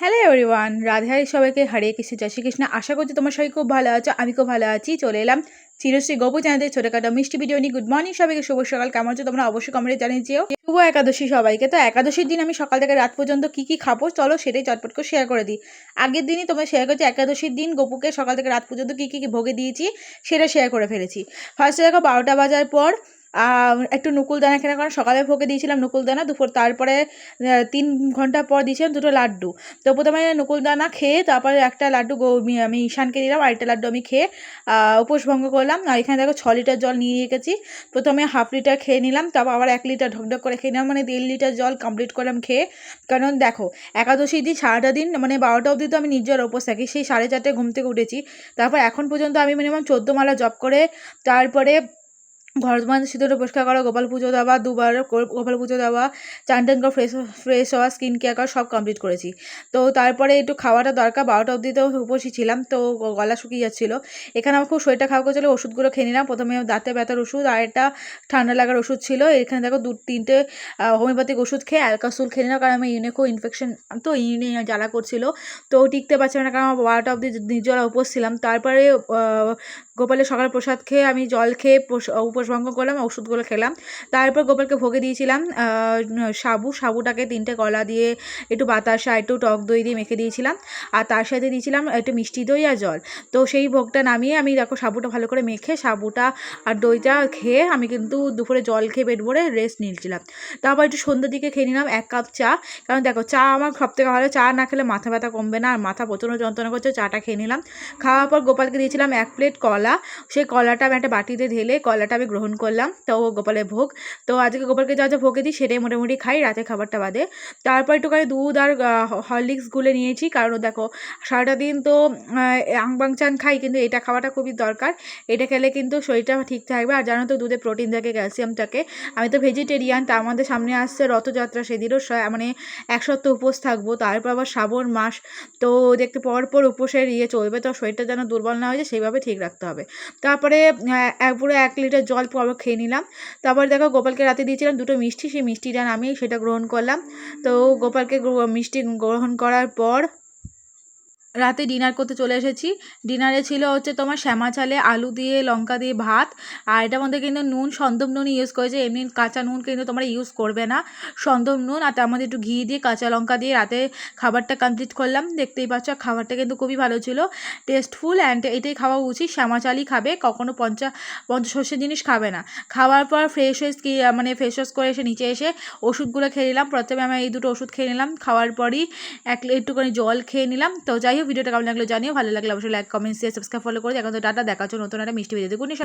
Hello everyone, Radhe Radhe সবাইকে, হরে কৃষ্ণ, জয় শ্রীকৃষ্ণ। আশা করছি তোমার সবাই খুব ভালো আছো। আমি খুব ভালো আছি। চলে এলাম চিরশ্রী গোপু চ্যানেলে ছোটোখাটো মিষ্টি ভিডিও নিয়ে। গুড মর্নিং সবাইকে, শুভ সকাল। কেমন আছো তোমরা অবশ্যই কমেন্টে জানিয়েছিও। শুভ একাদশী সবাইকে। তো একাদশীর দিন আমি সকাল থেকে রাত পর্যন্ত কী খাবো চলো সেটাই চটপট করে শেয়ার করে দিই। আগের দিনই তোমরা শেয়ার করেছি একাদশীর দিন গোপুকে সকাল থেকে রাত পর্যন্ত কী ভোগে দিয়েছি সেটা শেয়ার করে ফেলেছি। ফার্স্টে দেখো 12টা বাজার পর একটু নকুলদানা কেনা, কারণ সকালে ভোগে দিয়েছিলাম নকুলদানা, দুপুর তারপরে 3 ঘন্টা পর দিয়েছিলাম 2টো লাড্ডু। তো প্রথমে নকুলদানা খেয়ে তারপরে একটা লাড্ডু আমি ঈশানকে দিলাম, আরেকটা লাড্ডু আমি খেয়ে উপোস ভঙ্গ করলাম। আর এখানে দেখো 6 লিটার জল নিয়ে রেখেছি। প্রথমে হাফ লিটার খেয়ে নিলাম, তারপর আবার 1 লিটার ঢকঢক করে খেয়ে নিলাম, মানে 1.5 লিটার জল কমপ্লিট করলাম খেয়ে। কারণ দেখো একাদশী দিন সারাটা দিন মানে 12টা অবধি তো আমি নির্জল উপোস থাকি। সেই 4:30 ঘুম থেকে উঠেছি, তারপর এখন পর্যন্ত আমি মিনিমাম 14 মালা জপ করে তারপরে ঘর মানে সিঁদুরে পরিষ্কার করা, গোপাল পুজো দেওয়া, 2বার গোপাল পুজো দেওয়া, চান টান করে ফ্রেশ হওয়া, স্কিন কেয়ার করা সব কমপ্লিট করেছি। তো তারপরে একটু খাওয়াটা দরকার, 12টা অবধি তো উপসী ছিলাম, তো গলা শুকিয়ে যাচ্ছিলো। এখানে আমার খুব শরীরটা খাওয়া করছিলো, ওষুধগুলো খেয়ে নিলাম। প্রথমে দাঁতে ব্যথার ওষুধ আর একটা ঠান্ডা লাগার ওষুধ ছিল। এখানে দেখো 2-3টে হোমিওপ্যাথিক ওষুধ খেয়ে অ্যালকাসুল খেয়ে নিলাম, কারণ আমার ইউনিকো ইনফেকশন তো ইউনি জ্বালা করছিলো, তো টিকতে পারছিলাম না, কারণ 12টা অবধি নির্জলা উপোস ছিলাম। তারপরে গোপালের সকাল প্রসাদ খেয়ে আমি জল খেয়ে উপোস ভঙ্গ করলাম, ওষুধগুলো খেলাম। তারপর গোপালকে ভোগে দিয়েছিলাম সাবুটাকে 3টে কলা দিয়ে, একটু বাতাসা, একটু টক দই দিয়ে মেখে দিয়েছিলাম, আর তার সাথে দিয়েছিলাম একটু মিষ্টি দই আর জল। তো সেই ভোগটা নামিয়ে আমি দেখো সাবুটা ভালো করে মেখে সাবুটা আর দইটা খেয়ে আমি কিন্তু দুপুরে জল খেয়ে পেট ভরে রেস্ট নিয়েছিলাম। তারপর একটু সন্ধ্যের দিকে খেয়ে নিলাম 1 কাপ চা, কারণ দেখো চা আমার সবথেকে ভালো। চা না খেলে মাথা ব্যথা কমবে না, আর মাথা প্রচণ্ড যন্ত্রণা করছে। চাটা খেয়ে নিলাম। খাওয়ার পর গোপালকে দিয়েছিলাম 1 প্লেট কলা। সেই কলাটা আমি একটা বাটিতে ঢেলে কলাটা আমি গ্রহণ করলাম। তো গোপালের ভোগ, তো আজকে গোপালকে যা যা ভোগে দিই সেটাই মোটামুটি খাই রাতে খাবারটা বাদে। তারপর একটুখানি দুধ আর হরলিক্স গুলে নিয়েছি, কারণ দেখো সারাটা দিন তো আংবাং চান খাই, কিন্তু এটা খাওয়াটা খুবই দরকার। এটা খেলে কিন্তু শরীরটা ঠিক থাকবে। আর জানো তো দুধে প্রোটিন থাকে, ক্যালসিয়াম থাকে। আমি তো ভেজিটেরিয়ান, তার মধ্যে সামনে আসছে রথযাত্রা, সেদিনও মানে 1 সপ্তাহ উপোস থাকবো। তারপর আবার শ্রাবণ মাস, তো দেখতে পর উপোসের চলবে, তো শরীরটা যেন দুর্বল না হয়ে যায় সেইভাবে ঠিক রাখতে হবে। তারপরে পুরো 1 লিটার জল পর খেয়ে নিলাম। তারপরে দেখো গোপালকে রাতে দিয়েছিলাম 2টো মিষ্টি, সেই মিষ্টিটা আমি সেটা গ্রহণ করলাম। তো গোপালকে মিষ্টি গ্রহণ করার পর রাতে ডিনার করতে চলে এসেছি। ডিনারে ছিল হচ্ছে তোমার শ্যামা চালে আলু দিয়ে লঙ্কা দিয়ে ভাত, আর এটার মধ্যে কিন্তু নুন সন্দব নুন ইউজ করেছে, এমনি কাঁচা নুন কিন্তু তোমরা ইউজ করবে না, সন্দব নুন। আর তার মধ্যে একটু ঘি দিয়ে কাঁচা লঙ্কা দিয়ে রাতে খাবারটা কমপ্লিট করলাম। দেখতেই পাচ্ছ খাবারটা কিন্তু খুবই ভালো ছিল, টেস্টফুল, অ্যান্ড এটাই খাওয়া উচিত। শ্যামা চালই খাবে, কখনো পঞ্চশস্যের জিনিস খাবে না। খাওয়ার পর ফ্রেশ ওয়াশ করে এসে নিচে এসে ওষুধগুলো খেয়ে নিলাম। প্রথমে আমি এই 2টো ওষুধ খেয়ে নিলাম, খাওয়ার পরই একটুখানি জল খেয়ে নিলাম। তো যাই হোক, ভিডিওটা কেমন লাগলো জানিও, ভালো লাগলে অবশ্যই like, comment, share, subscribe, follow করে। এখন তো টাটা, দেখা হচ্ছে নতুন একটা মিষ্টি ভিডিওতে। গুড নিশা।